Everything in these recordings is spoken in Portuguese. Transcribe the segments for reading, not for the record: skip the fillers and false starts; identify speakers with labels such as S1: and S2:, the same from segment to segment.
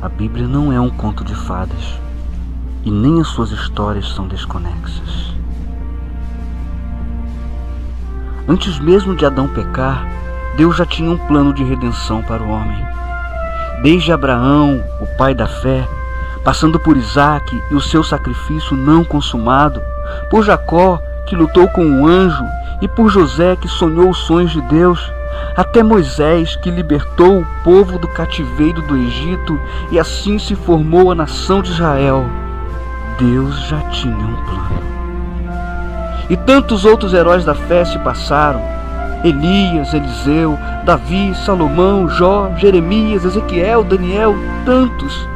S1: A Bíblia não é um conto de fadas e nem as suas histórias são desconexas. Antes mesmo de Adão pecar, Deus já tinha um plano de redenção para o homem. Desde Abraão, o pai da fé, passando por Isaque e o seu sacrifício não consumado, por Jacó, que lutou com um anjo, e por José, que sonhou os sonhos de Deus, até Moisés, que libertou o povo do cativeiro do Egito e assim se formou a nação de Israel, Deus já tinha um plano. E tantos outros heróis da fé se passaram: Elias, Eliseu, Davi, Salomão, Jó, Jeremias, Ezequiel, Daniel, tantos.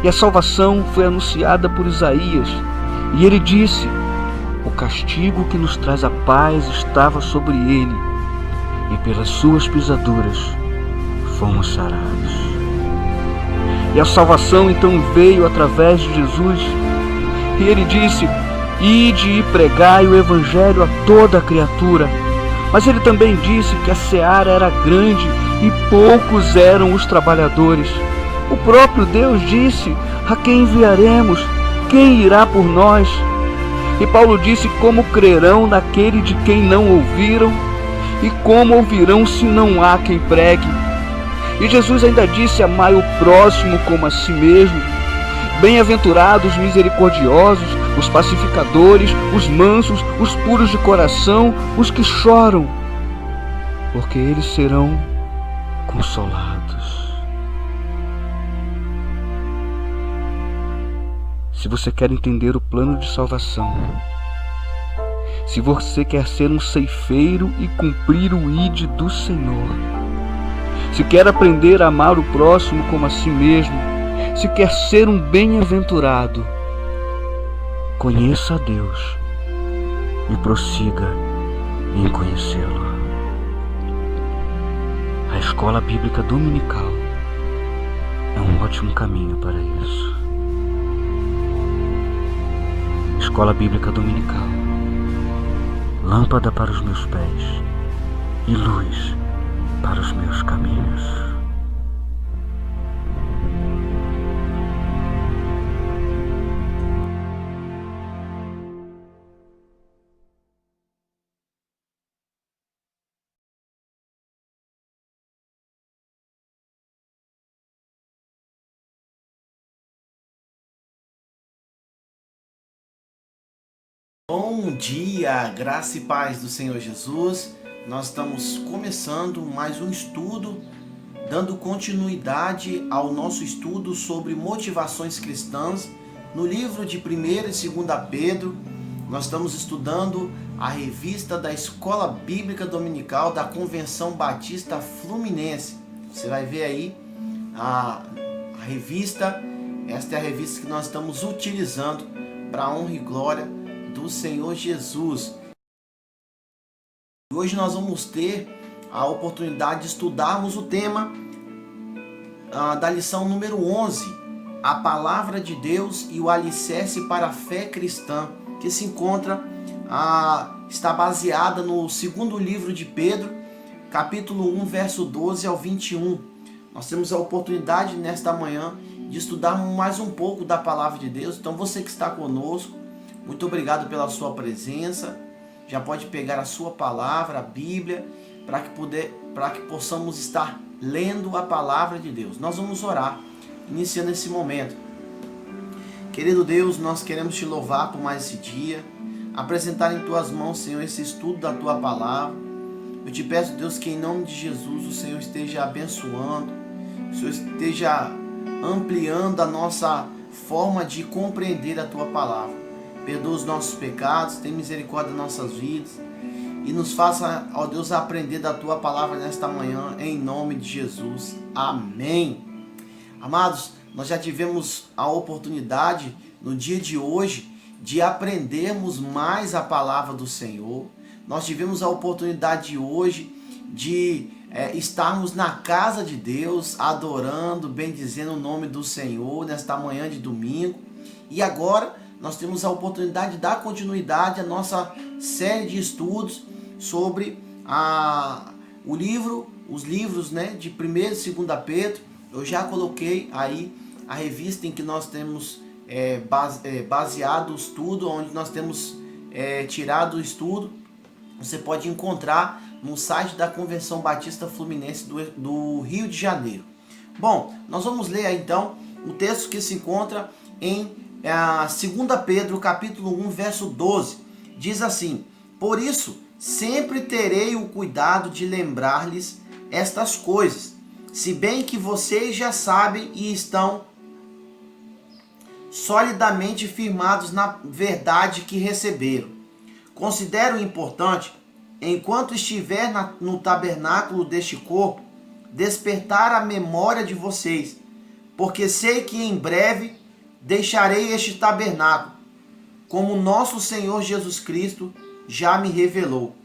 S1: E a salvação foi anunciada por Isaías, e ele disse: o castigo que nos traz a paz estava sobre ele, e pelas suas pisaduras fomos sarados. E a salvação então veio através de Jesus, e ele disse: ide e pregai o evangelho a toda a criatura. Mas ele também disse que a seara era grande e poucos eram os trabalhadores. O próprio Deus disse: a quem enviaremos? Quem irá por nós? E Paulo disse: como crerão naquele de quem não ouviram? E como ouvirão se não há quem pregue? E Jesus ainda disse: amai o próximo como a si mesmo. Bem-aventurados os misericordiosos, os pacificadores, os mansos, os puros de coração, os que choram, porque eles serão consolados. Se você quer entender o plano de salvação, se você quer ser um ceifeiro e cumprir o ide do Senhor, se quer aprender a amar o próximo como a si mesmo, se quer ser um bem-aventurado, conheça a Deus e prossiga em conhecê-lo. A escola bíblica dominical é um ótimo caminho para isso. Escola bíblica dominical, lâmpada para os meus pés e luz para os meus caminhos.
S2: Bom dia, graça e paz do Senhor Jesus. Nós estamos começando mais um estudo, dando continuidade ao nosso estudo sobre motivações cristãs no livro de 1ª e 2ª Pedro. Nós estamos estudando a revista da Escola Bíblica Dominical da Convenção Batista Fluminense. Você vai ver aí a revista. Esta é a revista que nós estamos utilizando para a honra e glória do Senhor Jesus. Hoje nós vamos ter a oportunidade de estudarmos o tema da lição número 11, a palavra de Deus e o alicerce para a fé cristã, que se encontra, está baseada no 2º livro de Pedro, capítulo 1, verso 12 ao 21. Nós temos a oportunidade nesta manhã de estudar mais um pouco da palavra de Deus. Então você que está conosco, muito obrigado pela sua presença. Já pode pegar a sua palavra, a Bíblia, para que possamos estar lendo a palavra de Deus. Nós vamos orar, iniciando esse momento. Querido Deus, nós queremos te louvar por mais esse dia, apresentar em tuas mãos, Senhor, esse estudo da tua palavra. Eu te peço, Deus, que em nome de Jesus o Senhor esteja abençoando, o Senhor esteja ampliando a nossa forma de compreender a tua palavra. Perdoa os nossos pecados, tem misericórdia das nossas vidas e nos faça, ó Deus, aprender da tua palavra nesta manhã, em nome de Jesus. Amém. Amados, nós já tivemos a oportunidade no dia de hoje de aprendermos mais a palavra do Senhor. Nós tivemos a oportunidade hoje de estarmos na casa de Deus, adorando, bendizendo o nome do Senhor nesta manhã de domingo. E agora nós temos a oportunidade de dar continuidade à nossa série de estudos sobre os livros, né, de 1ª e 2ª Pedro. Eu já coloquei aí a revista em que nós temos baseado o estudo, onde nós temos tirado o estudo. Você pode encontrar no site da Convenção Batista Fluminense do Rio de Janeiro. Bom, nós vamos ler então o texto que se encontra em 2 Pedro, capítulo 1, verso 12. Diz assim: por isso, sempre terei o cuidado de lembrar-lhes estas coisas, se bem que vocês já sabem e estão solidamente firmados na verdade que receberam. Considero importante, enquanto estiver no tabernáculo deste corpo, despertar a memória de vocês, porque sei que em breve deixarei este tabernáculo, como nosso Senhor Jesus Cristo já me revelou.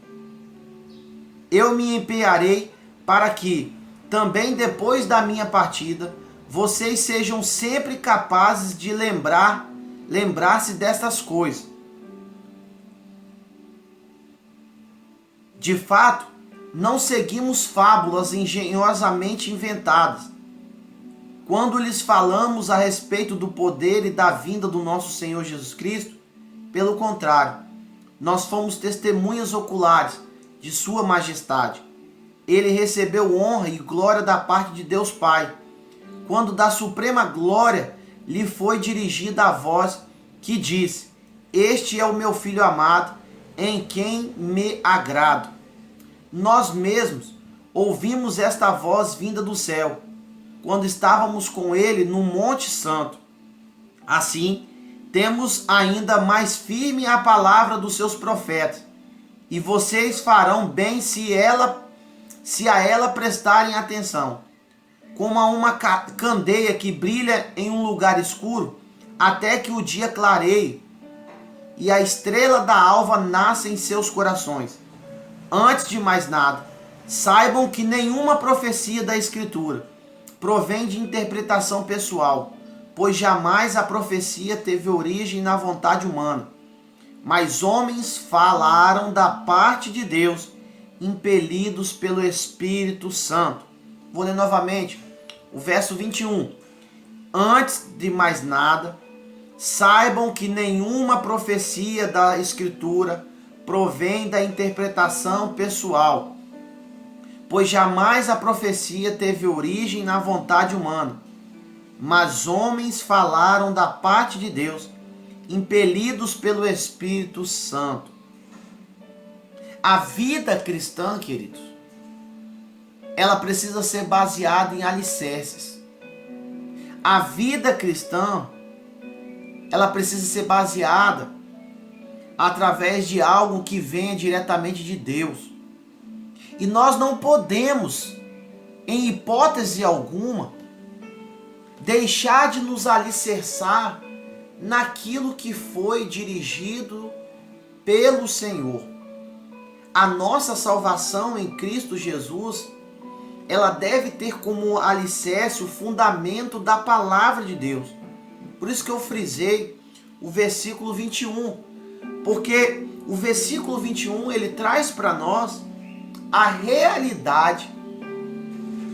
S2: Eu me empenharei para que, também depois da minha partida, vocês sejam sempre capazes de lembrar-se destas coisas. De fato, não seguimos fábulas engenhosamente inventadas. Quando lhes falamos a respeito do poder e da vinda do nosso Senhor Jesus Cristo, pelo contrário, nós fomos testemunhas oculares de Sua Majestade. Ele recebeu honra e glória da parte de Deus Pai, quando da suprema glória lhe foi dirigida a voz que disse: este é o meu Filho amado, em quem me agrado. Nós mesmos ouvimos esta voz vinda do céu, quando estávamos com ele no Monte Santo. Assim, temos ainda mais firme a palavra dos seus profetas, e vocês farão bem se a ela prestarem atenção, como a uma candeia que brilha em um lugar escuro, até que o dia clareie e a estrela da alva nasça em seus corações. Antes de mais nada, saibam que nenhuma profecia da Escritura provém de interpretação pessoal, pois jamais a profecia teve origem na vontade humana. Mas homens falaram da parte de Deus, impelidos pelo Espírito Santo. Vou ler novamente o verso 21. Antes de mais nada, saibam que nenhuma profecia da Escritura provém da interpretação pessoal, pois jamais a profecia teve origem na vontade humana, mas homens falaram da parte de Deus, impelidos pelo Espírito Santo. A vida cristã, queridos, ela precisa ser baseada em alicerces. A vida cristã, ela precisa ser baseada através de algo que venha diretamente de Deus. E nós não podemos, em hipótese alguma, deixar de nos alicerçar naquilo que foi dirigido pelo Senhor. A nossa salvação em Cristo Jesus, ela deve ter como alicerce o fundamento da palavra de Deus. Por isso que eu frisei o versículo 21, porque o versículo 21 ele traz para nós a realidade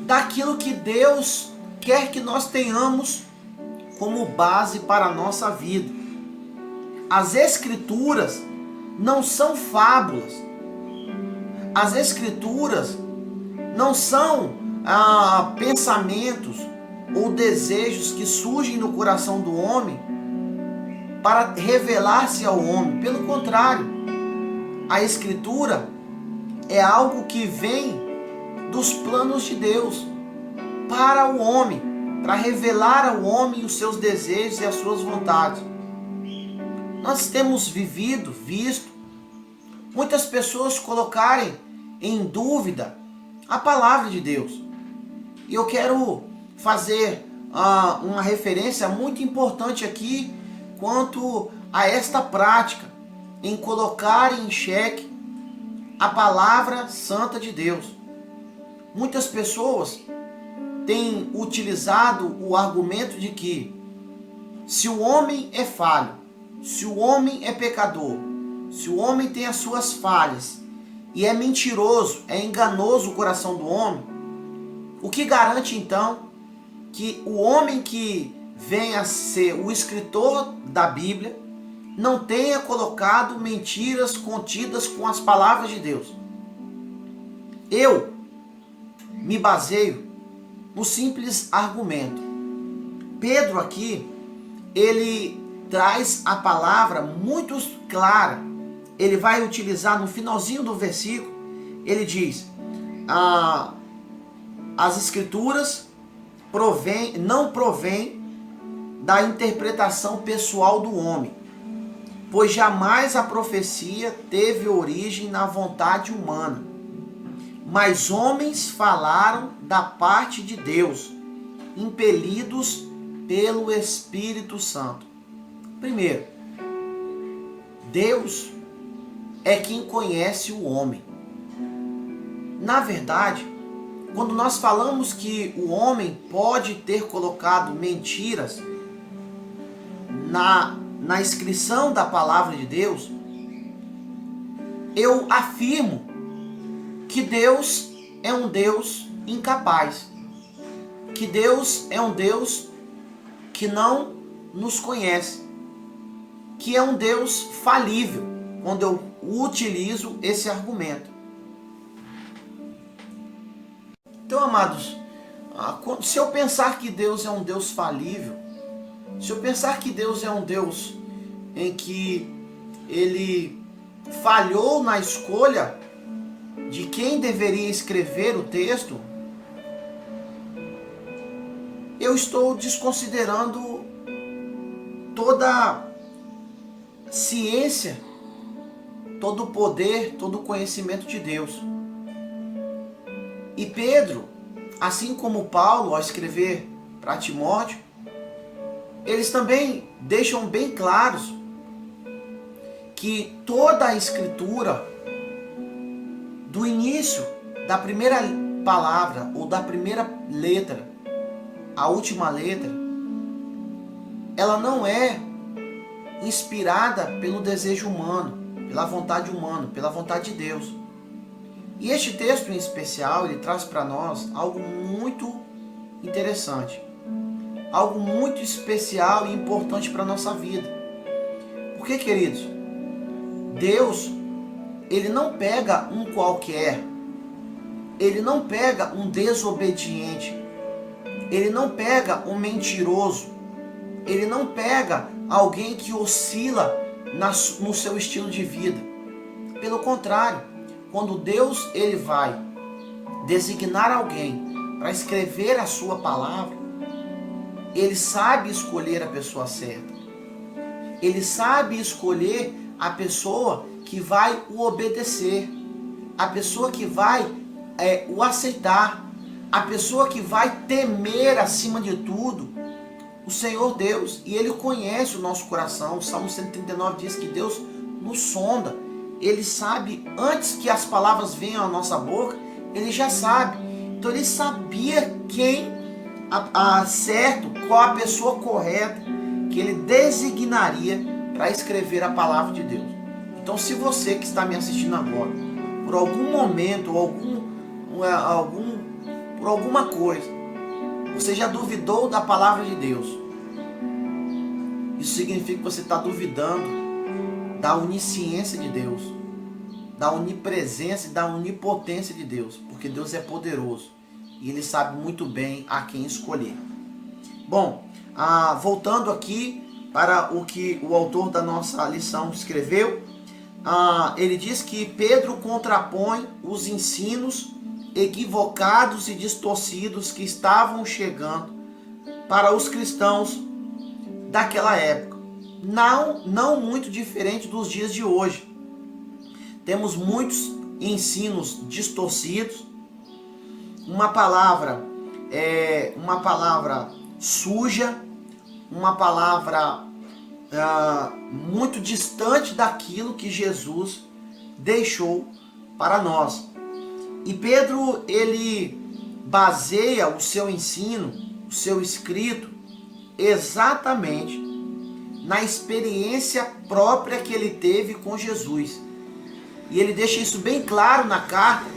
S2: daquilo que Deus quer que nós tenhamos como base para a nossa vida. As Escrituras não são fábulas. As Escrituras não são pensamentos ou desejos que surgem no coração do homem para revelar-se ao homem. Pelo contrário, a Escritura é algo que vem dos planos de Deus para o homem, para revelar ao homem os seus desejos e as suas vontades. Nós temos visto muitas pessoas colocarem em dúvida a palavra de Deus. E eu quero fazer uma referência muito importante aqui quanto a esta prática em colocar em xeque a palavra santa de Deus. Muitas pessoas têm utilizado o argumento de que se o homem é falho, se o homem é pecador, se o homem tem as suas falhas e é mentiroso, é enganoso o coração do homem, o que garante então que o homem que venha a ser o escritor da Bíblia, não tenha colocado mentiras contidas com as palavras de Deus. Eu me baseio no simples argumento. Pedro aqui, ele traz a palavra muito clara. Ele vai utilizar no finalzinho do versículo, ele diz, as escrituras não provém da interpretação pessoal do homem, pois jamais a profecia teve origem na vontade humana, mas homens falaram da parte de Deus, impelidos pelo Espírito Santo. Primeiro, Deus é quem conhece o homem. Na verdade, quando nós falamos que o homem pode ter colocado mentiras na inscrição da palavra de Deus, eu afirmo que Deus é um Deus incapaz, que Deus é um Deus que não nos conhece, que é um Deus falível, quando eu utilizo esse argumento. Então, amados, se eu pensar que Deus é um Deus falível, se eu pensar que Deus é um Deus em que Ele falhou na escolha de quem deveria escrever o texto, eu estou desconsiderando toda a ciência, todo o poder, todo o conhecimento de Deus. E Pedro, assim como Paulo, ao escrever para Timóteo, eles também deixam bem claros que toda a escritura, do início da primeira palavra ou da primeira letra à última letra, ela não é inspirada pelo desejo humano, pela vontade humana, pela vontade de Deus. E este texto em especial, ele traz para nós algo muito interessante, algo muito especial e importante para a nossa vida. Porque, queridos, Deus, Ele não pega um qualquer, Ele não pega um desobediente, Ele não pega um mentiroso, Ele não pega alguém que oscila no seu estilo de vida. Pelo contrário, quando Deus ele vai designar alguém para escrever a sua palavra, Ele sabe escolher a pessoa certa. Ele sabe escolher a pessoa que vai o obedecer, a pessoa que vai o aceitar, a pessoa que vai temer acima de tudo o Senhor Deus. E Ele conhece o nosso coração. O Salmo 139 diz que Deus nos sonda. Ele sabe, antes que as palavras venham à nossa boca, Ele já sabe. Então Ele sabia quem certo, qual a pessoa correta que Ele designaria para escrever a palavra de Deus. Então, se você que está me assistindo agora, por algum momento, por alguma coisa, você já duvidou da palavra de Deus, isso significa que você está duvidando da onisciência de Deus, da onipresença e da onipotência de Deus, porque Deus é poderoso e Ele sabe muito bem a quem escolher. Bom, voltando aqui para o que o autor da nossa lição escreveu, ele diz que Pedro contrapõe os ensinos equivocados e distorcidos que estavam chegando para os cristãos daquela época, não muito diferente dos dias de hoje. Temos muitos ensinos distorcidos, uma palavra suja, uma palavra muito distante daquilo que Jesus deixou para nós. E Pedro, ele baseia o seu ensino, o seu escrito, exatamente na experiência própria que ele teve com Jesus. E ele deixa isso bem claro na carta,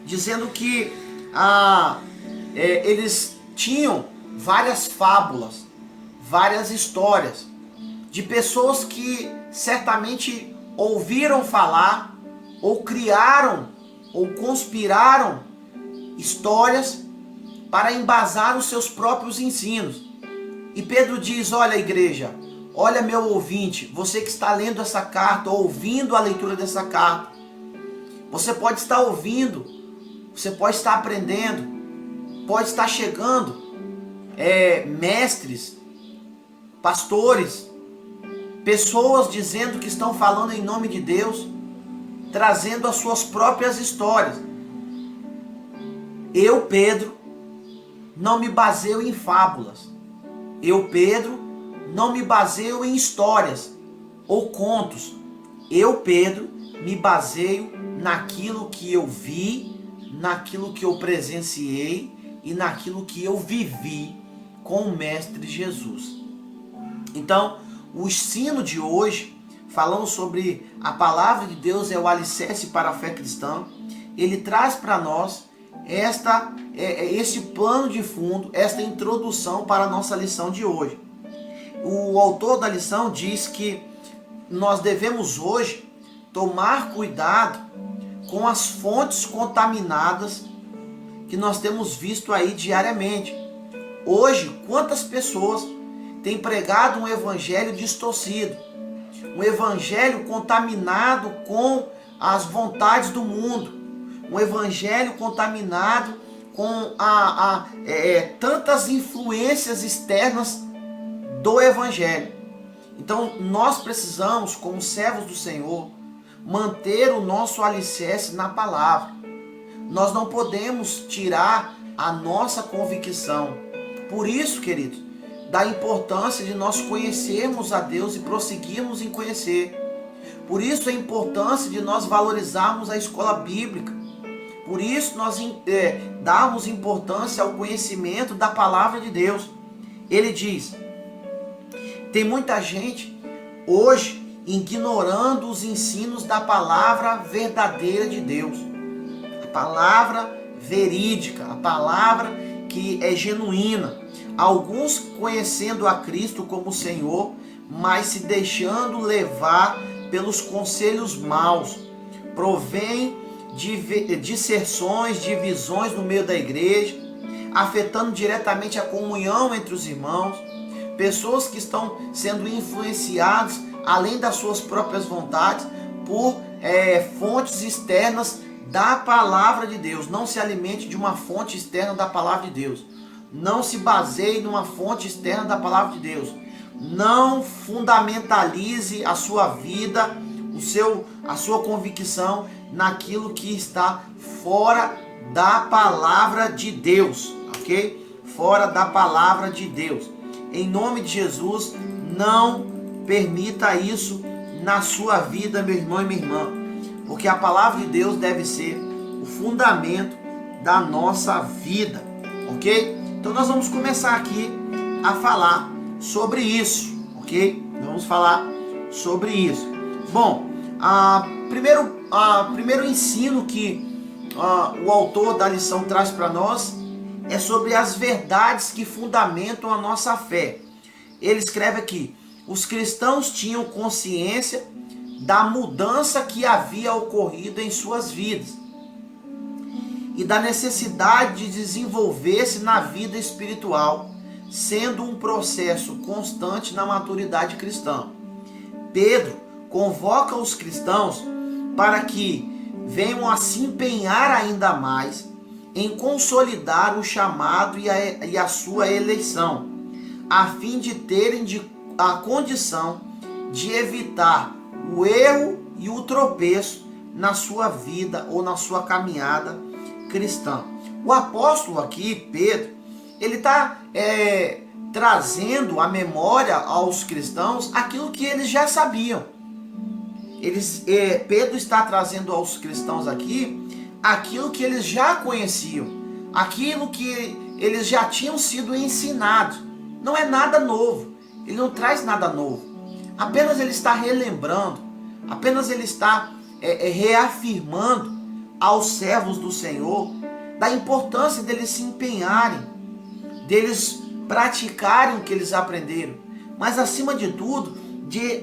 S2: dizendo que eles tinham várias fábulas, várias histórias de pessoas que certamente ouviram falar, ou criaram, ou conspiraram histórias para embasar os seus próprios ensinos. E Pedro diz: olha, igreja, olha, meu ouvinte, você que está lendo essa carta, ouvindo a leitura dessa carta, você pode estar ouvindo, você pode estar aprendendo, pode estar chegando mestres, pastores, pessoas dizendo que estão falando em nome de Deus, trazendo as suas próprias histórias. Eu, Pedro, não me baseio em fábulas. Eu, Pedro, não me baseio em histórias ou contos. Eu, Pedro, me baseio naquilo que eu vi, naquilo que eu presenciei e naquilo que eu vivi com o Mestre Jesus. Então, o ensino de hoje, falando sobre a palavra de Deus, é o alicerce para a fé cristã. Ele traz para nós esse plano de fundo, esta introdução para a nossa lição de hoje. O autor da lição diz que nós devemos hoje tomar cuidado com as fontes contaminadas que nós temos visto aí diariamente. Hoje, quantas pessoas têm pregado um evangelho distorcido, um evangelho contaminado com as vontades do mundo, um evangelho contaminado com tantas influências externas do evangelho. Então nós precisamos, como servos do Senhor, manter o nosso alicerce na palavra. Nós não podemos tirar a nossa convicção. Por isso, queridos, da importância de nós conhecermos a Deus e prosseguirmos em conhecer. Por isso a importância de nós valorizarmos a escola bíblica. Por isso nós darmos importância ao conhecimento da palavra de Deus. Ele diz: tem muita gente hoje ignorando os ensinos da palavra verdadeira de Deus. A palavra verídica, a palavra que é genuína. Alguns conhecendo a Cristo como Senhor, mas se deixando levar pelos conselhos maus. Provém de disserções, divisões no meio da igreja, afetando diretamente a comunhão entre os irmãos. Pessoas que estão sendo influenciadas, além das suas próprias vontades, por fontes externas da palavra de Deus. Não se alimente de uma fonte externa da palavra de Deus. Não se baseie numa fonte externa da palavra de Deus. Não fundamentalize a sua vida, a sua convicção naquilo que está fora da palavra de Deus, ok? Fora da palavra de Deus. Em nome de Jesus, não permita isso na sua vida, meu irmão e minha irmã, porque a palavra de Deus deve ser o fundamento da nossa vida, ok? Então nós vamos começar aqui a falar sobre isso, ok? Vamos falar sobre isso. Bom, primeiro ensino que o autor da lição traz para nós é sobre as verdades que fundamentam a nossa fé. Ele escreve aqui: os cristãos tinham consciência da mudança que havia ocorrido em suas vidas e da necessidade de desenvolver-se na vida espiritual, sendo um processo constante na maturidade cristã. Pedro convoca os cristãos para que venham a se empenhar ainda mais em consolidar o chamado e a sua eleição, a fim de terem a condição de evitar o erro e o tropeço na sua vida ou na sua caminhada cristã. O apóstolo aqui, Pedro, ele está trazendo à memória aos cristãos aquilo que eles já sabiam. Pedro está trazendo aos cristãos aqui aquilo que eles já conheciam, aquilo que eles já tinham sido ensinados. Não é nada novo, ele não traz nada novo, apenas ele está relembrando, apenas ele está reafirmando aos servos do Senhor da importância deles se empenharem, deles praticarem o que eles aprenderam. mas acima de tudo,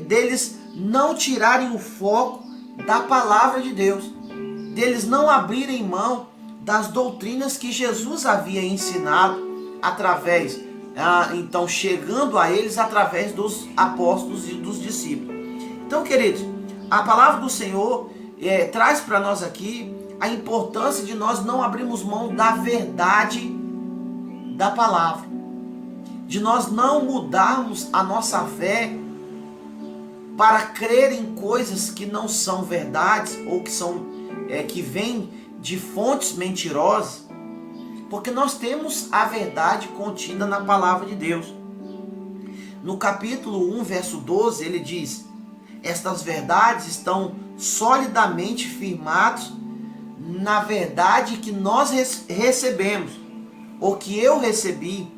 S2: deles não tirarem o foco da palavra de Deus, deles não abrirem mão das doutrinas que Jesus havia ensinado através, então chegando a eles através dos apóstolos e dos discípulos. Então, queridos, a palavra do Senhor traz para nós aqui a importância de nós não abrirmos mão da verdade da palavra, de nós não mudarmos a nossa fé para crer em coisas que não são verdades ou que vêm de fontes mentirosas, porque nós temos a verdade contida na palavra de Deus. No capítulo 1, verso 12, ele diz: estas verdades estão solidamente firmadas na verdade que nós recebemos, ou que eu recebi.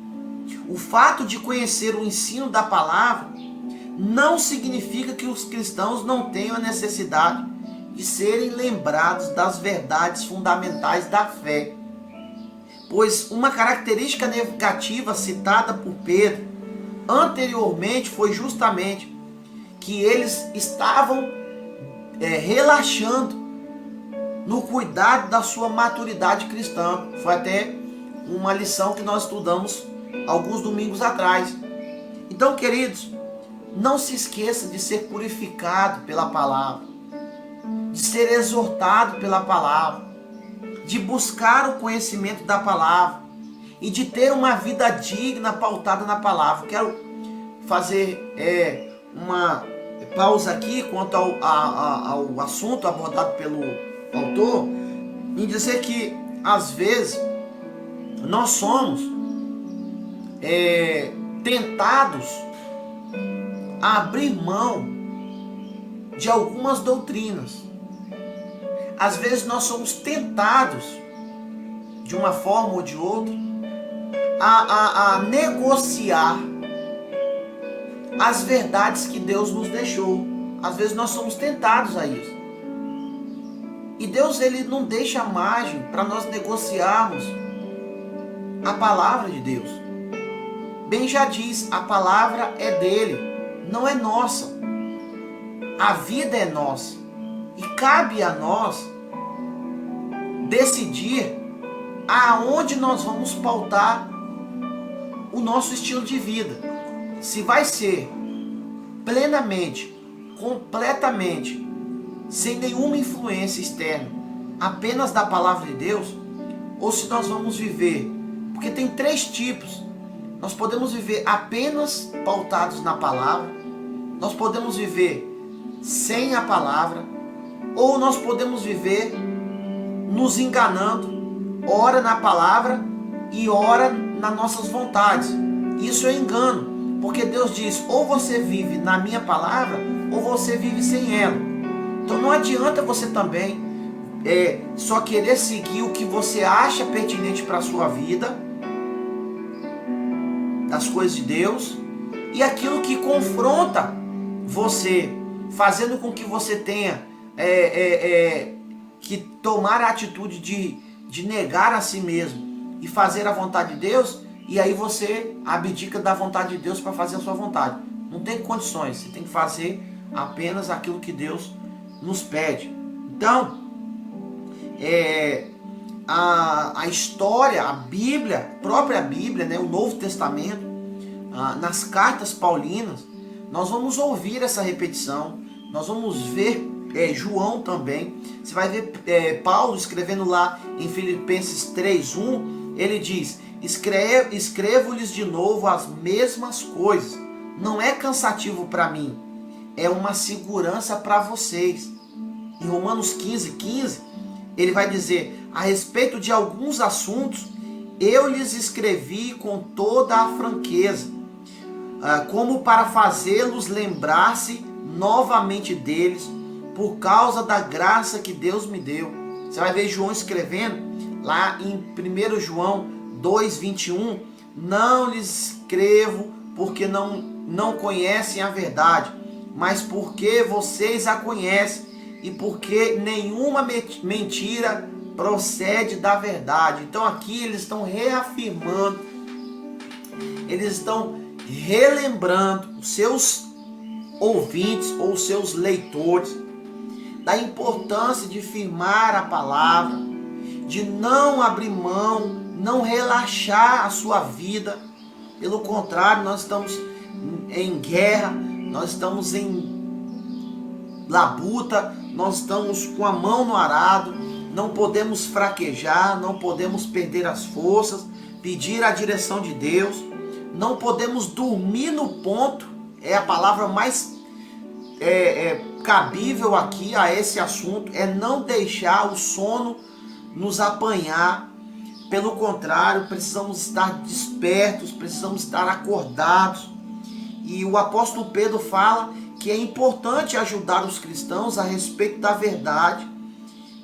S2: O fato de conhecer o ensino da palavra não significa que os cristãos não tenham a necessidade de serem lembrados das verdades fundamentais da fé. Pois uma característica negativa citada por Pedro anteriormente foi justamente que eles estavam relaxando no cuidado da sua maturidade cristã. Foi até uma lição que nós estudamos alguns domingos atrás. Então, queridos, não se esqueça de ser purificado pela palavra, de ser exortado pela palavra, de buscar o conhecimento da palavra e de ter uma vida digna, pautada na palavra. Quero fazer uma pausa aqui quanto ao assunto abordado pelo autor, em dizer que às vezes nós somos tentados a abrir mão de algumas doutrinas. Às vezes nós somos tentados, de uma forma ou de outra, a negociar as verdades que Deus nos deixou. Às vezes nós somos tentados a isso. E Deus, ele não deixa margem para nós negociarmos a palavra de Deus. Bem já diz, a palavra é dele, não é nossa. A vida é nossa. E cabe a nós decidir aonde nós vamos pautar o nosso estilo de vida. Se vai ser plenamente, completamente, sem nenhuma influência externa, apenas da palavra de Deus, ou se nós vamos viver, porque tem 3 tipos. Nós podemos viver apenas pautados na palavra, nós podemos viver sem a palavra, ou nós podemos viver nos enganando, ora na palavra e ora nas nossas vontades. Isso é engano, porque Deus diz, ou você vive na minha palavra, ou você vive sem ela. Então não adianta você também só querer seguir o que você acha pertinente para a sua vida, das coisas de Deus, e aquilo que confronta você, fazendo com que você tenha que tomar a atitude de negar a si mesmo e fazer a vontade de Deus, e aí você abdica da vontade de Deus para fazer a sua vontade. Não tem condições, você tem que fazer apenas aquilo que Deus nos pede. Então, a história, a Bíblia, a própria Bíblia, né, o Novo Testamento, nas cartas paulinas, nós vamos ouvir essa repetição, nós vamos ver João também. Você vai ver Paulo escrevendo lá em Filipenses 3:1, ele diz, escrevo-lhes de novo as mesmas coisas, não é cansativo para mim, é uma segurança para vocês. Em Romanos 15:15, ele vai dizer, a respeito de alguns assuntos, eu lhes escrevi com toda a franqueza, como para fazê-los lembrar-se novamente deles, por causa da graça que Deus me deu. Você vai ver João escrevendo lá em 1 João 2:21, não lhes escrevo porque não conhecem a verdade, mas porque vocês a conhecem e porque nenhuma mentira procede da verdade. Então aqui eles estão reafirmando, eles estão relembrando os seus ouvintes ou os seus leitores da importância de firmar a palavra, de não abrir mão, não relaxar a sua vida. Pelo contrário, nós estamos em guerra, nós estamos em labuta, nós estamos com a mão no arado, não podemos fraquejar, não podemos perder as forças, pedir a direção de Deus, não podemos dormir no ponto, é a palavra mais cabível aqui a esse assunto, é não deixar o sono nos apanhar. Pelo contrário, precisamos estar despertos, precisamos estar acordados. E o apóstolo Pedro fala que é importante ajudar os cristãos a respeito da verdade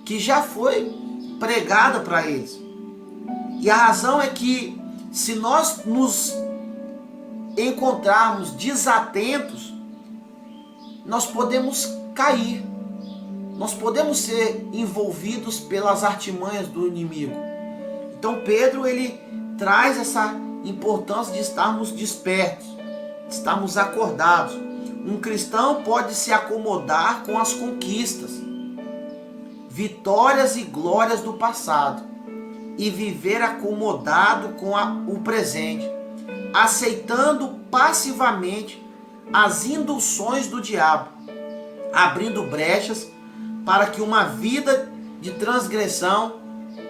S2: que já foi pregada para eles. E a razão é que se nós nos encontrarmos desatentos, nós podemos cair, nós podemos ser envolvidos pelas artimanhas do inimigo. Então Pedro, ele traz essa importância de estarmos despertos, de estarmos acordados. Um cristão pode se acomodar com as conquistas, vitórias e glórias do passado e viver acomodado com o presente, aceitando passivamente as induções do diabo, abrindo brechas para que uma vida de transgressão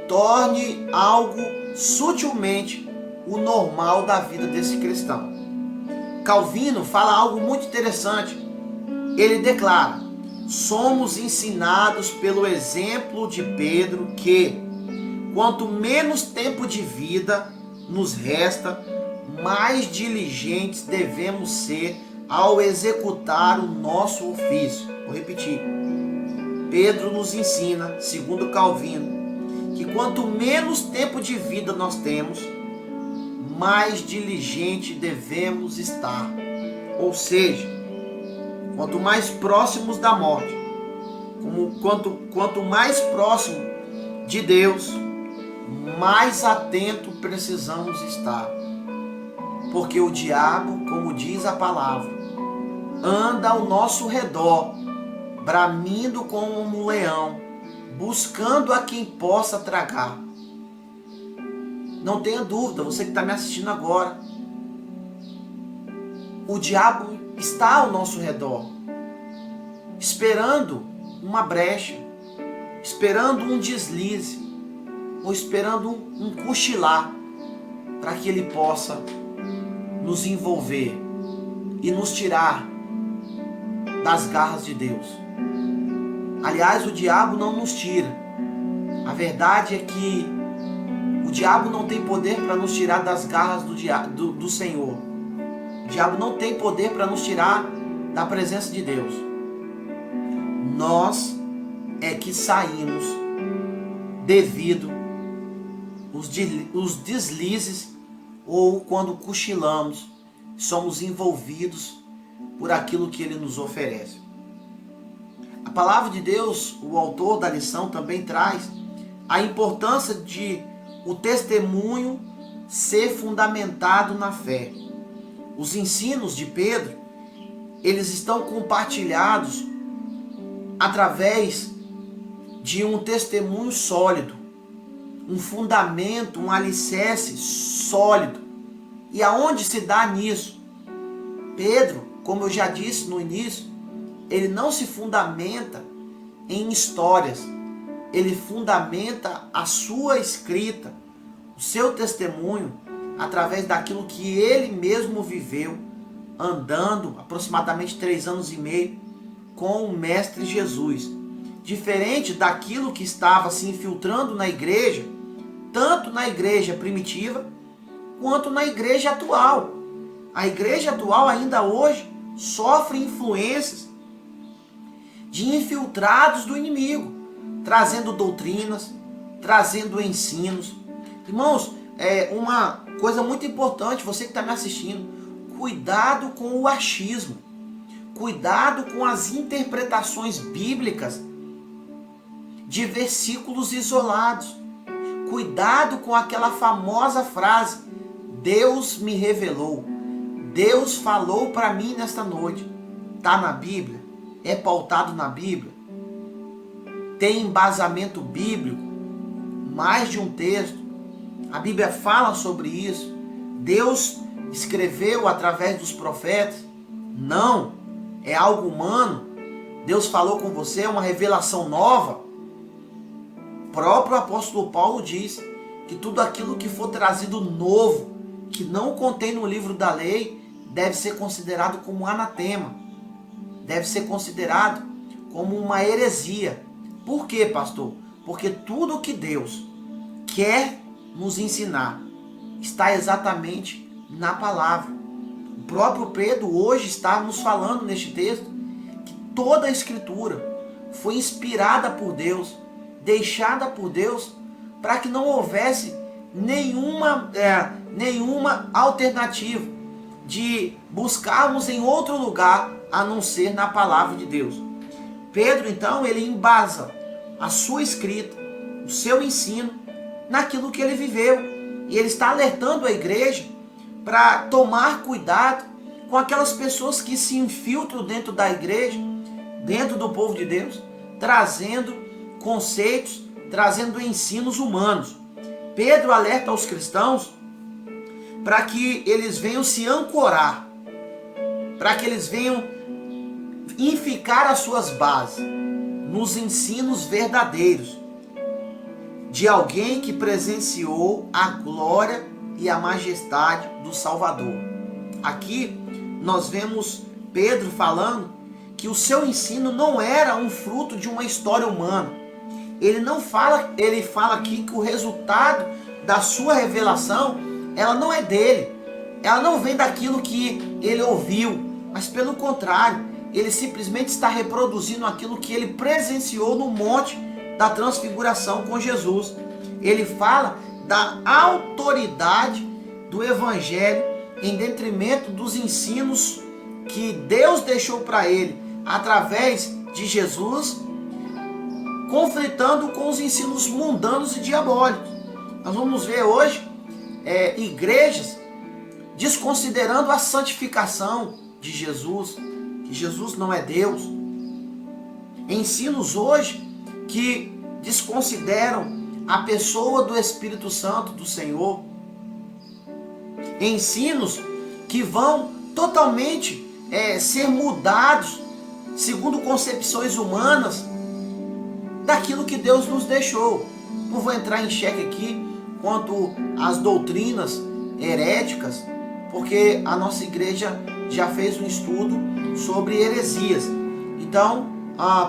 S2: torne algo sutilmente o normal da vida desse cristão. Calvino fala algo muito interessante. Ele declara: somos ensinados pelo exemplo de Pedro que, quanto menos tempo de vida nos resta, mais diligentes devemos ser ao executar o nosso ofício. Vou repetir. Pedro nos ensina, segundo Calvino, que quanto menos tempo de vida nós temos, mais diligente devemos estar. Ou seja, quanto mais próximos da morte, quanto mais próximo de Deus, mais atento precisamos estar. Porque o diabo, como diz a palavra, anda ao nosso redor, bramindo como um leão, buscando a quem possa tragar. Não tenha dúvida, você que está me assistindo agora, o diabo está ao nosso redor, esperando uma brecha, esperando um deslize, ou esperando um cochilar, para que ele possa nos envolver e nos tirar das garras de Deus. Aliás, o diabo não nos tira. A verdade é que o diabo não tem poder para nos tirar das garras do Senhor. O diabo não tem poder para nos tirar da presença de Deus. Nós é que saímos devido os deslizes ou quando cochilamos, somos envolvidos por aquilo que ele nos oferece. A palavra de Deus, o autor da lição também traz a importância de o testemunho ser fundamentado na fé. Os ensinos de Pedro, eles estão compartilhados através de um testemunho sólido, um fundamento, um alicerce sólido. E aonde se dá nisso? Pedro, como eu já disse no início, ele não se fundamenta em histórias, ele fundamenta a sua escrita, o seu testemunho, através daquilo que ele mesmo viveu, andando aproximadamente 3 anos e meio com o Mestre Jesus. Diferente daquilo que estava se infiltrando na igreja, tanto na igreja primitiva, quanto na igreja atual. A igreja atual ainda hoje sofre influências de infiltrados do inimigo, trazendo doutrinas, trazendo ensinos. Irmãos, uma coisa muito importante, você que está me assistindo, cuidado com o achismo, cuidado com as interpretações bíblicas de versículos isolados, cuidado com aquela famosa frase: Deus me revelou, Deus falou para mim nesta noite, está na Bíblia? É pautado na Bíblia? Tem embasamento bíblico? Mais de um texto? A Bíblia fala sobre isso? Deus escreveu através dos profetas? Não, é algo humano. Deus falou com você, é uma revelação nova. O próprio apóstolo Paulo diz que tudo aquilo que for trazido novo, que não contém no livro da lei, deve ser considerado como anatema, deve ser considerado como uma heresia. Por quê, pastor? Porque tudo que Deus quer nos ensinar está exatamente na palavra. O próprio Pedro hoje está nos falando neste texto que toda a Escritura foi inspirada por Deus, deixada por Deus, para que não houvesse nenhuma alternativa de buscarmos em outro lugar a não ser na palavra de Deus. Pedro, então, ele embasa a sua escrita, o seu ensino, naquilo que ele viveu. E ele está alertando a igreja para tomar cuidado com aquelas pessoas que se infiltram dentro da igreja, dentro do povo de Deus, trazendo conceitos, trazendo ensinos humanos. Pedro alerta aos cristãos para que eles venham se ancorar, para que eles venham ficar as suas bases nos ensinos verdadeiros de alguém que presenciou a glória e a majestade do Salvador. Aqui nós vemos Pedro falando que o seu ensino não era um fruto de uma história humana. Ele fala aqui que o resultado da sua revelação, ela não é dele. Ela não vem daquilo que ele ouviu, mas pelo contrário, ele simplesmente está reproduzindo aquilo que ele presenciou no monte da transfiguração com Jesus. Ele fala da autoridade do evangelho em detrimento dos ensinos que Deus deixou para ele através de Jesus, conflitando com os ensinos mundanos e diabólicos. Nós vamos ver hoje igrejas desconsiderando a santificação de Jesus, que Jesus não é Deus. Ensinos hoje que desconsideram a pessoa do Espírito Santo do Senhor. Ensinos que vão totalmente ser mudados segundo concepções humanas daquilo que Deus nos deixou. Não vou entrar em xeque aqui quanto às doutrinas heréticas, porque a nossa igreja já fez um estudo sobre heresias. Então,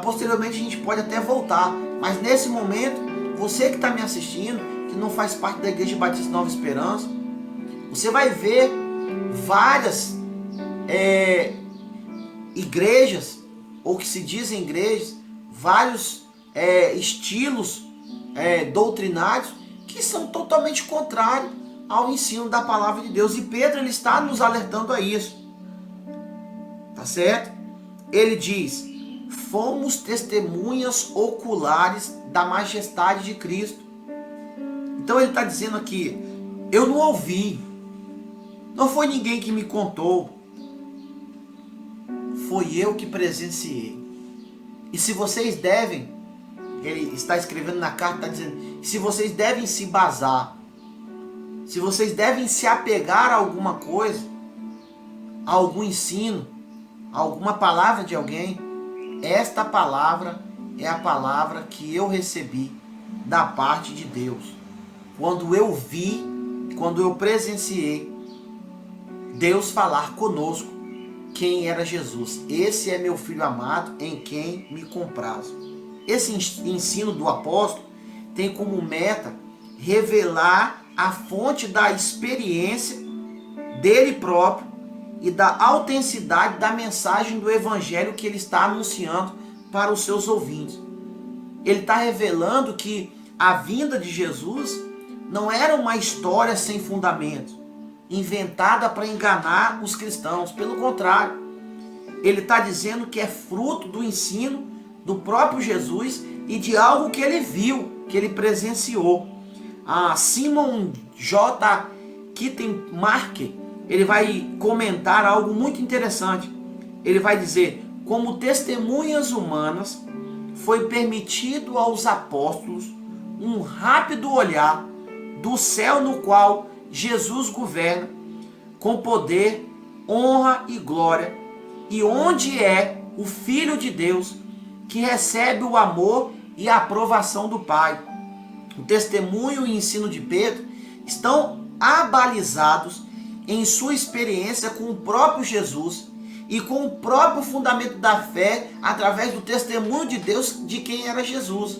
S2: posteriormente a gente pode até voltar, mas nesse momento, você que está me assistindo, que não faz parte da Igreja Batista Nova Esperança, você vai ver várias igrejas, ou que se dizem igrejas, vários estilos doutrinários que são totalmente contrários ao ensino da palavra de Deus. E Pedro, ele está nos alertando a isso. Tá certo? Ele diz: fomos testemunhas oculares da majestade de Cristo. Então ele está dizendo aqui: eu não ouvi, não foi ninguém que me contou, foi eu que presenciei. E se vocês devem, ele está escrevendo na carta, está dizendo, se vocês devem se basar, se vocês devem se apegar a alguma coisa, a algum ensino, a alguma palavra de alguém, esta palavra é a palavra que eu recebi da parte de Deus. Quando eu vi, quando eu presenciei Deus falar conosco quem era Jesus. Esse é meu filho amado, em quem me comprazo. Esse ensino do apóstolo tem como meta revelar a fonte da experiência dele próprio e da autenticidade da mensagem do evangelho que ele está anunciando para os seus ouvintes. Ele está revelando que a vinda de Jesus não era uma história sem fundamento, inventada para enganar os cristãos. Pelo contrário, ele está dizendo que é fruto do ensino do próprio Jesus e de algo que ele viu, que ele presenciou. Simon J. Kitten-Mark, ele vai comentar algo muito interessante. Ele vai dizer: como testemunhas humanas, foi permitido aos apóstolos um rápido olhar do céu no qual Jesus governa com poder, honra e glória, e onde é o Filho de Deus que recebe o amor e a aprovação do Pai. O testemunho e o ensino de Pedro estão abalizados em sua experiência com o próprio Jesus e com o próprio fundamento da fé através do testemunho de Deus de quem era Jesus.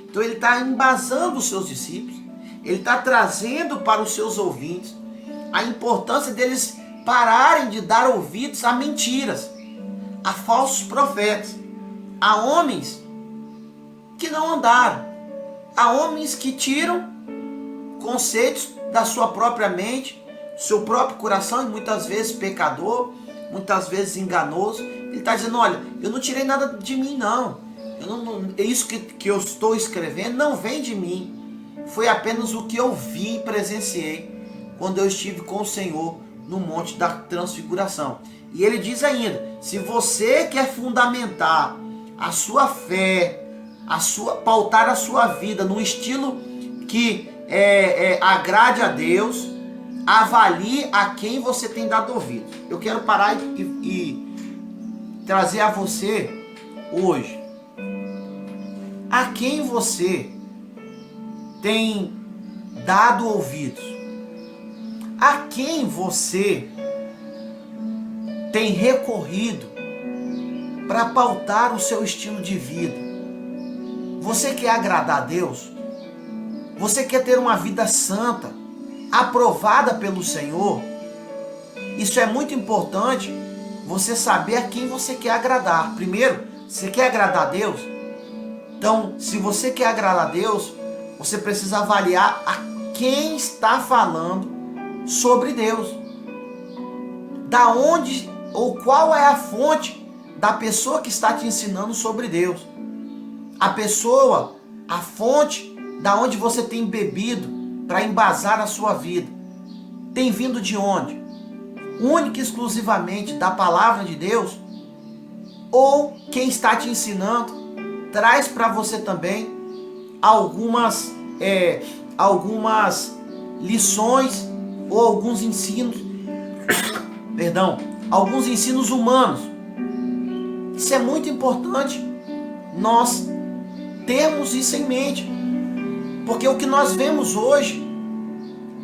S2: Então ele está embasando os seus discípulos, ele está trazendo para os seus ouvintes a importância deles pararem de dar ouvidos a mentiras, a falsos profetas, a homens que não andaram, a homens que tiram conceitos da sua própria mente, seu próprio coração, e muitas vezes pecador, muitas vezes enganoso. Ele está dizendo: olha, eu não tirei nada de mim, não. Isso que eu estou escrevendo não vem de mim. Foi apenas o que eu vi e presenciei quando eu estive com o Senhor no Monte da Transfiguração. E ele diz ainda: se você quer fundamentar a sua fé, pautar a sua vida num estilo que agrade a Deus, avalie a quem você tem dado ouvido. Eu quero parar e trazer a você hoje: a quem você tem dado ouvidos? A quem você tem recorrido para pautar o seu estilo de vida? Você quer agradar a Deus? Você quer ter uma vida santa, aprovada pelo Senhor? Isso é muito importante, você saber a quem você quer agradar. Primeiro, você quer agradar a Deus? Então, se você quer agradar a Deus, você precisa avaliar a quem está falando sobre Deus. Da onde ou qual é a fonte da pessoa que está te ensinando sobre Deus? A pessoa, a fonte da onde você tem bebido para embasar a sua vida, tem vindo de onde? Única e exclusivamente da palavra de Deus? Ou quem está te ensinando traz para você também algumas lições ou alguns ensinos, alguns ensinos humanos? Isso é muito importante nós termos isso em mente, porque o que nós vemos hoje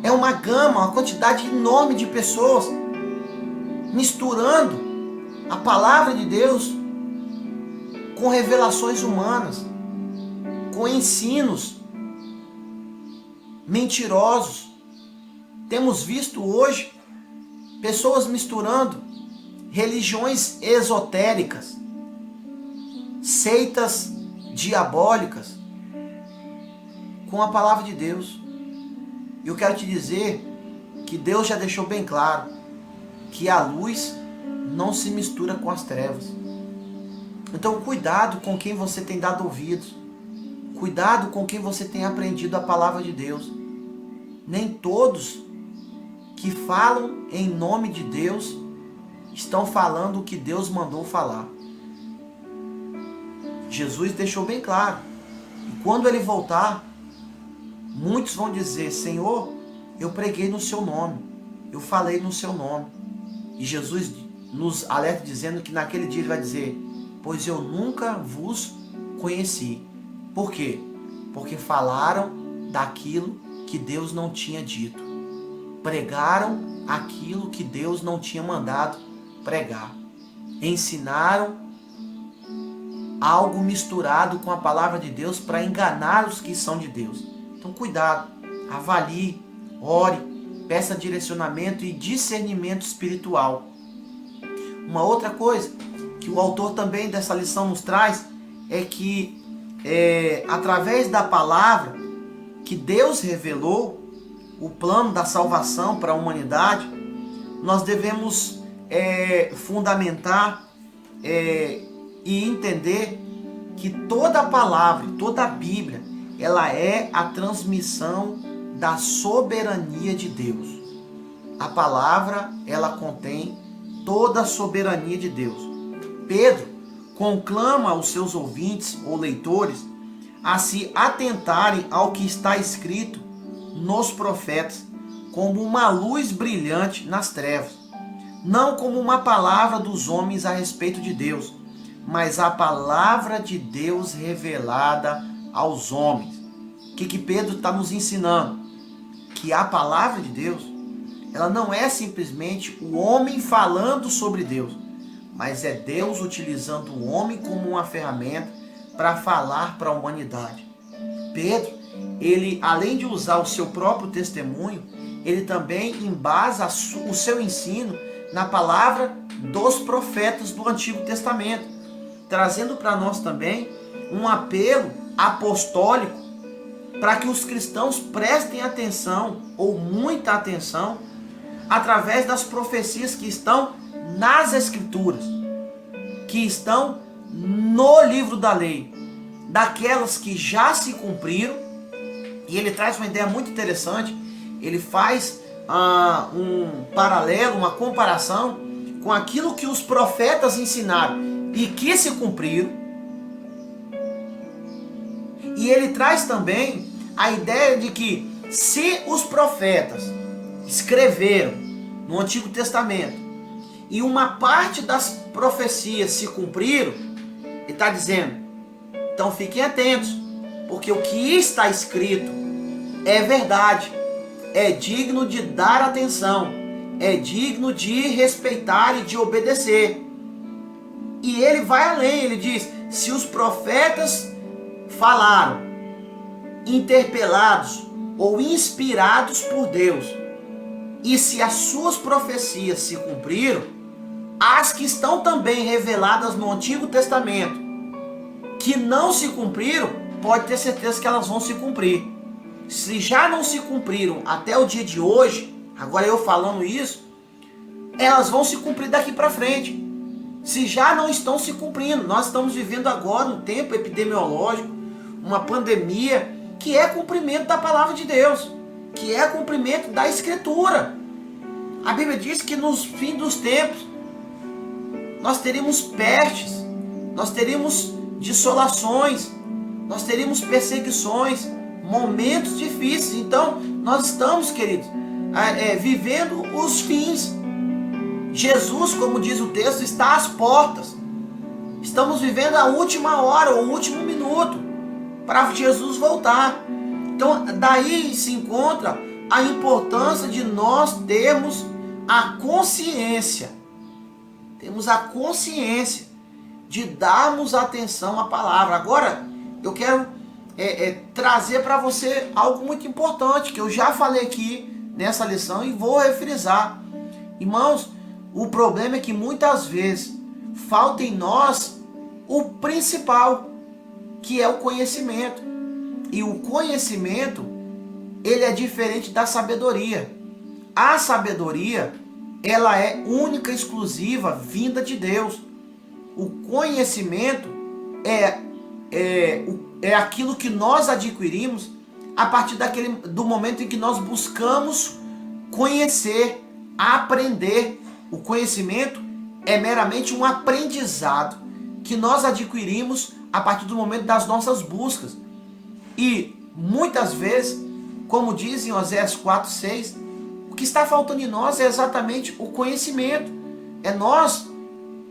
S2: é uma gama, uma quantidade enorme de pessoas misturando a palavra de Deus com revelações humanas, com ensinos mentirosos. Temos visto hoje pessoas misturando religiões esotéricas, seitas diabólicas, com a palavra de Deus. E eu quero te dizer que Deus já deixou bem claro que a luz não se mistura com as trevas. Então cuidado com quem você tem dado ouvidos. Cuidado com quem você tem aprendido a palavra de Deus. Nem todos que falam em nome de Deus estão falando o que Deus mandou falar. Jesus deixou bem claro. E quando ele voltar, muitos vão dizer: Senhor, eu preguei no seu nome, eu falei no seu nome. E Jesus nos alerta dizendo que naquele dia ele vai dizer: pois eu nunca vos conheci. Por quê? Porque falaram daquilo que Deus não tinha dito. Pregaram aquilo que Deus não tinha mandado pregar. Ensinaram algo misturado com a palavra de Deus para enganar os que são de Deus. Então cuidado, avalie, ore, peça direcionamento e discernimento espiritual. Uma outra coisa que o autor também dessa lição nos traz é que através da palavra que Deus revelou o plano da salvação para a humanidade, nós devemos fundamentar e entender que toda a palavra, toda a Bíblia, ela é a transmissão da soberania de Deus. a palavra, ela contém toda a soberania de Deus. Pedro conclama os seus ouvintes ou leitores a se atentarem ao que está escrito nos profetas como uma luz brilhante nas trevas, não como uma palavra dos homens a respeito de Deus, mas a palavra de Deus revelada aos homens. O que Pedro está nos ensinando? Que a palavra de Deus, ela não é simplesmente o homem falando sobre Deus, mas é Deus utilizando o homem como uma ferramenta para falar para a humanidade. Pedro, ele, além de usar o seu próprio testemunho, ele também embasa o seu ensino na palavra dos profetas do Antigo Testamento, trazendo para nós também um apelo apostólico para que os cristãos prestem atenção, ou muita atenção, através das profecias que estão nas Escrituras, que estão no livro da lei, daquelas que já se cumpriram. E ele traz uma ideia muito interessante. Ele faz um paralelo, uma comparação com aquilo que os profetas ensinaram e que se cumpriram. E ele traz também a ideia de que se os profetas escreveram no Antigo Testamento e uma parte das profecias se cumpriram, ele está dizendo, então fiquem atentos, porque o que está escrito é verdade, é digno de dar atenção, é digno de respeitar e de obedecer. E ele vai além, ele diz, se os profetas falaram, interpelados ou inspirados por Deus, e se as suas profecias se cumpriram, as que estão também reveladas no Antigo Testamento, que não se cumpriram, pode ter certeza que elas vão se cumprir. Se já não se cumpriram até o dia de hoje, agora eu falando isso, elas vão se cumprir daqui para frente. Se já não estão se cumprindo, nós estamos vivendo agora um tempo epidemiológico, uma pandemia, que é cumprimento da palavra de Deus, que é cumprimento da Escritura. A Bíblia diz que nos fins dos tempos nós teríamos pestes, nós teríamos dissolações, nós teríamos perseguições, momentos difíceis. Então nós estamos, queridos, vivendo os fins. Jesus, como diz o texto, está às portas. Estamos vivendo a última hora, o último minuto para Jesus voltar. Então daí se encontra a importância de nós termos a consciência, de darmos atenção à palavra. Agora eu quero trazer para você algo muito importante que eu já falei aqui nessa lição e vou refrisar. Irmãos, o problema é que muitas vezes falta em nós o principal, que é o conhecimento. E o conhecimento, ele é diferente da sabedoria. A sabedoria, ela é única e exclusiva, vinda de Deus. O conhecimento é aquilo que nós adquirimos a partir do momento em que nós buscamos conhecer, aprender. O conhecimento é meramente um aprendizado que nós adquirimos a partir do momento das nossas buscas. E muitas vezes, como diz em Oséias 4:6, o que está faltando em nós é exatamente o conhecimento. É nós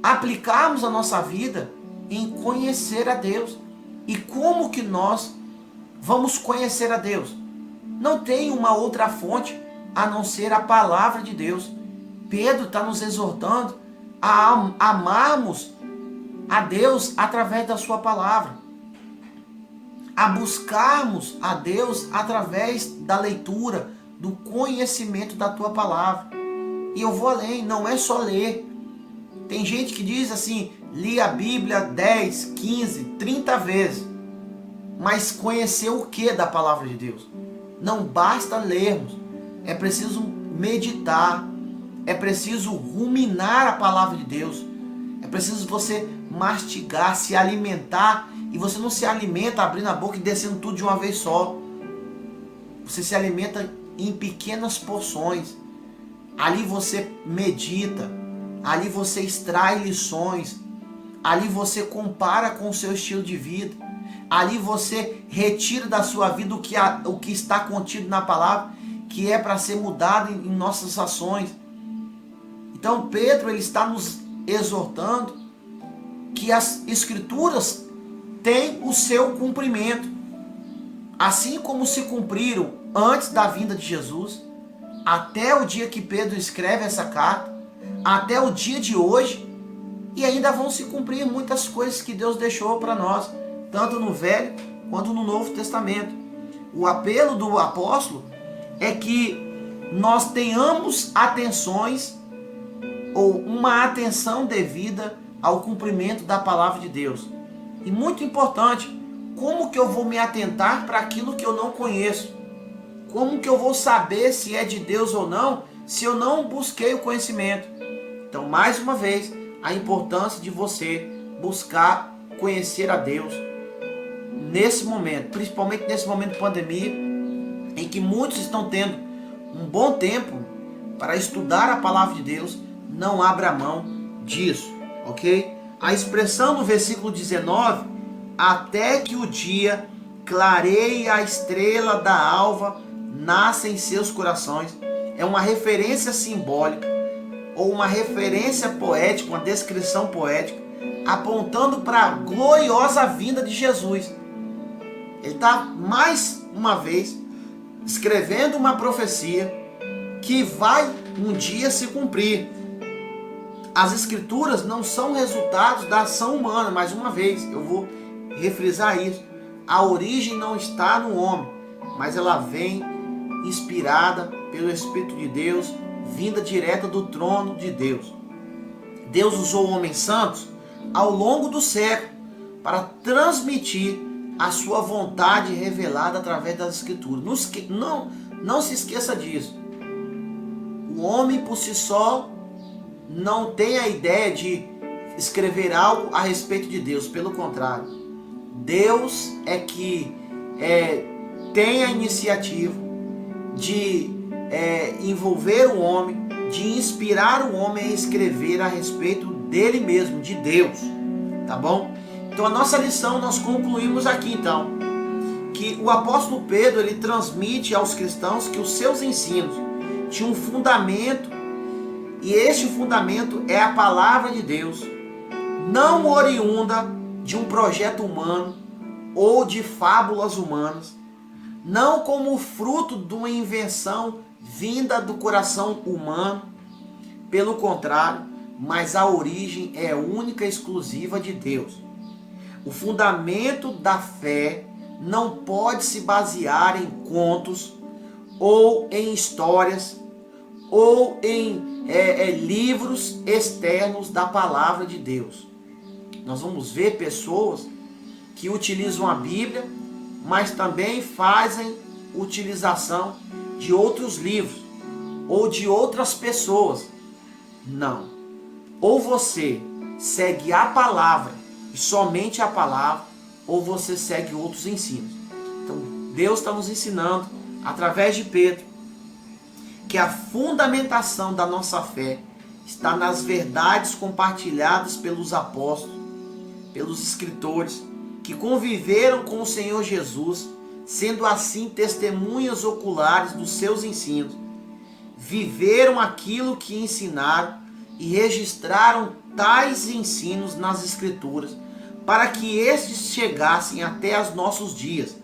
S2: aplicarmos a nossa vida em conhecer a Deus. E como que nós vamos conhecer a Deus? Não tem uma outra fonte a não ser a palavra de Deus. Pedro está nos exortando a amarmos a Deus através da sua palavra, a buscarmos a Deus através da leitura, do conhecimento da tua palavra. E eu vou além, não é só ler. Tem gente que diz assim, li a Bíblia 10, 15, 30 vezes, mas conhecer o que da palavra de Deus? Não basta lermos, é preciso meditar, é preciso ruminar a palavra de Deus, é preciso você mastigar, se alimentar. E você não se alimenta abrindo a boca e descendo tudo de uma vez só. Você se alimenta em pequenas porções. Ali você medita, ali você extrai lições, ali você compara com o seu estilo de vida, ali você retira da sua vida o que está contido na palavra, que é para ser mudado em nossas ações. Então Pedro, ele está nos exortando que as escrituras têm o seu cumprimento. Assim como se cumpriram antes da vinda de Jesus, até o dia que Pedro escreve essa carta, até o dia de hoje, e ainda vão se cumprir muitas coisas que Deus deixou para nós, tanto no Velho quanto no Novo Testamento. O apelo do apóstolo é que nós tenhamos atenções ou uma atenção devida ao cumprimento da palavra de Deus. E muito importante, como que eu vou me atentar para aquilo que eu não conheço? Como que eu vou saber se é de Deus ou não, se eu não busquei o conhecimento? Então, mais uma vez, a importância de você buscar conhecer a Deus nesse momento, principalmente nesse momento de pandemia, em que muitos estão tendo um bom tempo para estudar a palavra de Deus. Não abra mão disso, ok? A expressão no versículo 19, até que o dia clareie a estrela da alva, nasce em seus corações, é uma referência simbólica ou uma referência poética, uma descrição poética, apontando para a gloriosa vinda de Jesus. Ele está mais uma vez escrevendo uma profecia que vai um dia se cumprir. As escrituras não são resultados da ação humana, mais uma vez, eu vou refrisar isso. A origem não está no homem, mas ela vem inspirada pelo Espírito de Deus, vinda direta do trono de Deus. Deus usou homens santos ao longo do século para transmitir a sua vontade revelada através das escrituras. Não se esqueça disso. O homem por si só não tem a ideia de escrever algo a respeito de Deus. Pelo contrário, Deus é que tem a iniciativa de envolver o homem, de inspirar o homem a escrever a respeito dele mesmo, de Deus. Tá bom? Então a nossa lição nós concluímos aqui então, que o apóstolo Pedro, ele transmite aos cristãos que os seus ensinos tinham um fundamento, e este fundamento é a palavra de Deus, não oriunda de um projeto humano ou de fábulas humanas, não como fruto de uma invenção vinda do coração humano, pelo contrário, mas a origem é única e exclusiva de Deus. O fundamento da fé não pode se basear em contos ou em histórias ou em livros externos da palavra de Deus. Nós vamos ver pessoas que utilizam a Bíblia, mas também fazem utilização de outros livros ou de outras pessoas. Não. Ou você segue a palavra e somente a palavra, ou você segue outros ensinos. Então Deus está nos ensinando através de Pedro que a fundamentação da nossa fé está nas verdades compartilhadas pelos apóstolos, pelos escritores que conviveram com o Senhor Jesus, sendo assim testemunhas oculares dos seus ensinos, viveram aquilo que ensinaram e registraram tais ensinos nas escrituras, para que estes chegassem até os nossos dias.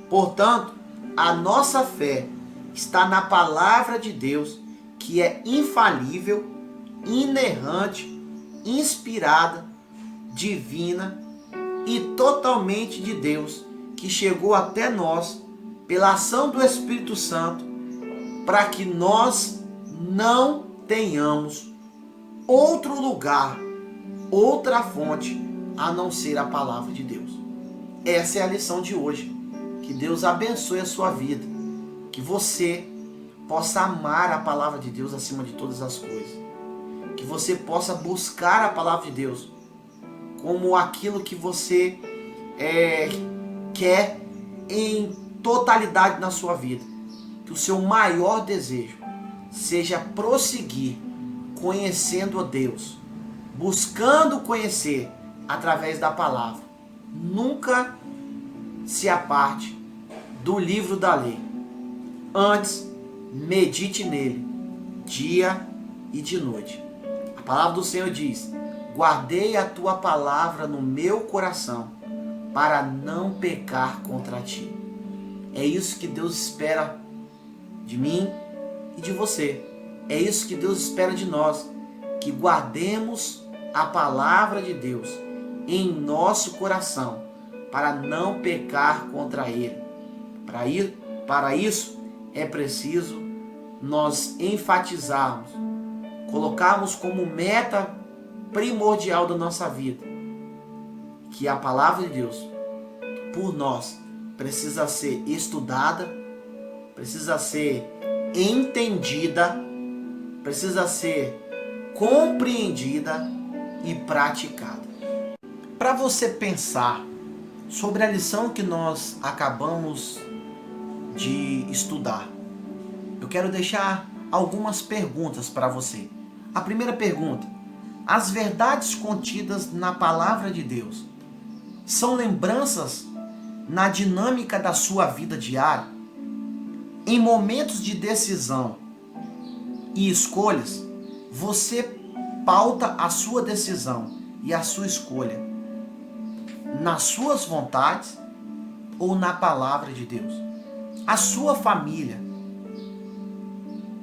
S2: Portanto, a nossa fé está na palavra de Deus, que é infalível, inerrante, inspirada, divina e totalmente de Deus, que chegou até nós pela ação do Espírito Santo, para que nós não tenhamos outro lugar, outra fonte, a não ser a palavra de Deus. Essa é a lição de hoje. Que Deus abençoe a sua vida. Que você possa amar a palavra de Deus acima de todas as coisas. Que você possa buscar a palavra de Deus como aquilo que você quer em totalidade na sua vida. Que o seu maior desejo seja prosseguir conhecendo a Deus, buscando conhecer através da palavra. Nunca se aparte do livro da lei. Antes, medite nele, dia e de noite. A palavra do Senhor diz: guardei a tua palavra no meu coração, para não pecar contra ti. É isso que Deus espera de mim e de você. É isso que Deus espera de nós, que guardemos a palavra de Deus em nosso coração, para não pecar contra Ele. Para isso é preciso nós enfatizarmos, colocarmos como meta primordial da nossa vida, que a palavra de Deus, por nós, precisa ser estudada, precisa ser entendida, precisa ser compreendida e praticada. Para você pensar sobre a lição que nós acabamos de estudar, eu quero deixar algumas perguntas para você. A primeira pergunta: as verdades contidas na palavra de Deus são lembranças na dinâmica da sua vida diária? Em momentos de decisão e escolhas, você pauta a sua decisão e a sua escolha nas suas vontades ou na palavra de Deus? A sua família,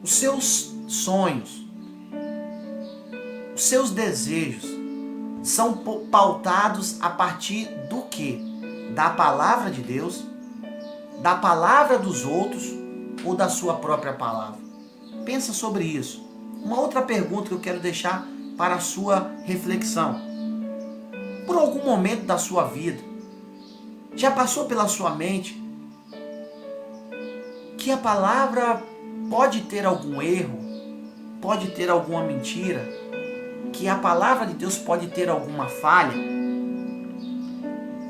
S2: os seus sonhos, os seus desejos são pautados a partir do quê? Da palavra de Deus, da palavra dos outros ou da sua própria palavra? Pensa sobre isso. Uma outra pergunta que eu quero deixar para a sua reflexão: por algum momento da sua vida, já passou pela sua mente que a palavra pode ter algum erro, pode ter alguma mentira, que a palavra de Deus pode ter alguma falha?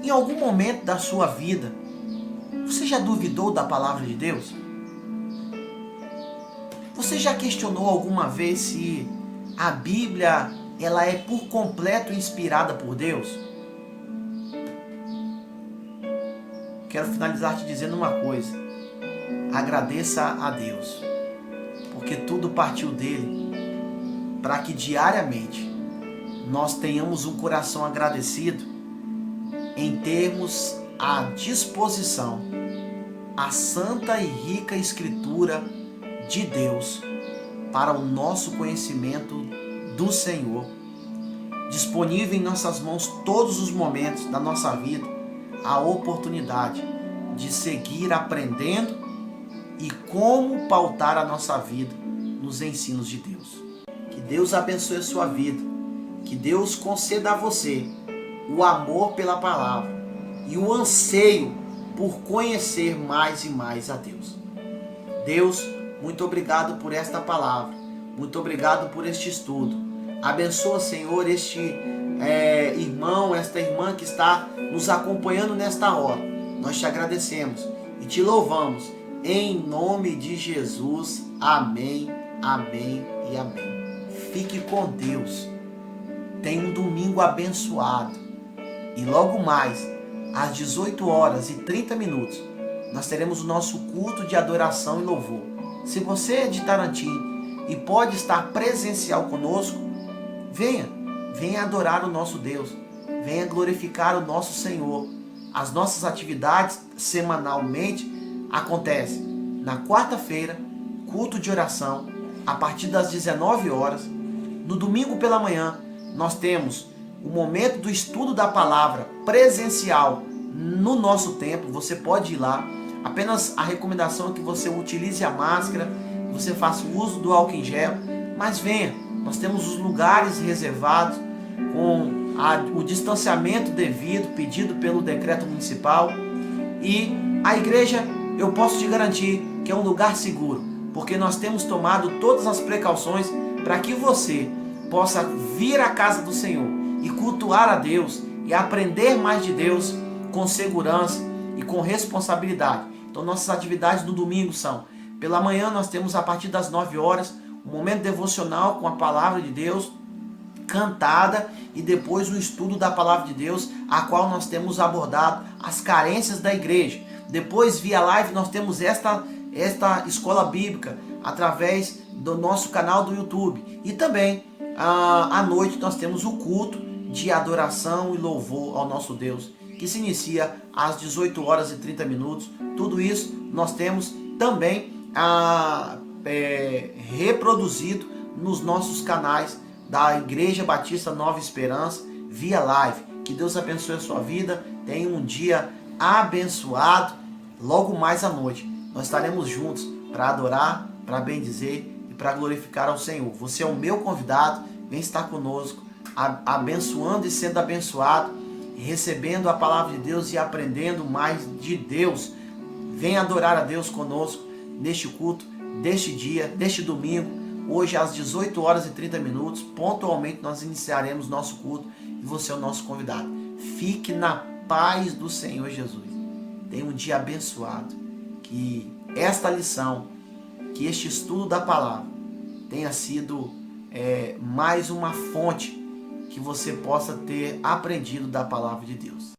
S2: Em algum momento da sua vida, você já duvidou da palavra de Deus? Você já questionou alguma vez se a Bíblia ela é por completo inspirada por Deus? Quero finalizar te dizendo uma coisa: agradeça a Deus, porque tudo partiu dele, para que diariamente nós tenhamos um coração agradecido em termos à disposição a santa e rica Escritura de Deus para o nosso conhecimento do Senhor, disponível em nossas mãos todos os momentos da nossa vida, a oportunidade de seguir aprendendo e como pautar a nossa vida nos ensinos de Deus. Que Deus abençoe a sua vida, que Deus conceda a você o amor pela palavra e o anseio por conhecer mais e mais a Deus. Deus, muito obrigado por esta palavra, muito obrigado por este estudo. Abençoa, Senhor, este irmão, esta irmã que está nos acompanhando nesta hora. Nós te agradecemos e te louvamos, em nome de Jesus. Amém, amém e amém. Fique com Deus. Tenha um domingo abençoado. E logo mais, às 18h30, nós teremos o nosso culto de adoração e louvor. Se você é de Tarantim e pode estar presencial conosco, venha adorar o nosso Deus, venha glorificar o nosso Senhor. As nossas atividades semanalmente acontecem na quarta-feira, culto de oração, a partir das 19h. No domingo pela manhã, nós temos o momento do estudo da palavra presencial no nosso templo. Você pode ir lá. Apenas a recomendação é que você utilize a máscara, que você faça o uso do álcool em gel, mas venha. Nós temos os lugares reservados com o distanciamento devido, pedido pelo decreto municipal. E a igreja, eu posso te garantir que é um lugar seguro, porque nós temos tomado todas as precauções para que você possa vir à casa do Senhor e cultuar a Deus e aprender mais de Deus com segurança e com responsabilidade. Então nossas atividades do domingo são Pela manhã nós temos a partir das 9 horas um momento devocional com a palavra de Deus cantada e depois o estudo da palavra de Deus, a qual nós temos abordado as carências da igreja. Depois, via live, nós temos esta escola bíblica através do nosso canal do YouTube. E também, à noite, nós temos o culto de adoração e louvor ao nosso Deus, que se inicia às 18 horas e 30 minutos. Tudo isso nós temos também reproduzido nos nossos canais da Igreja Batista Nova Esperança, via live. Que Deus abençoe a sua vida. Tenha um dia abençoado. Logo mais à noite, nós estaremos juntos para adorar, para bendizer e para glorificar ao Senhor. Você é o meu convidado. Vem estar conosco, abençoando e sendo abençoado, recebendo a palavra de Deus e aprendendo mais de Deus. Vem adorar a Deus conosco neste culto, deste dia, deste domingo. Hoje às 18 horas e 30 minutos, pontualmente nós iniciaremos nosso culto e você é o nosso convidado. Fique na paz do Senhor Jesus. Tenha um dia abençoado. Que esta lição, que este estudo da palavra tenha sido mais uma fonte que você possa ter aprendido da palavra de Deus.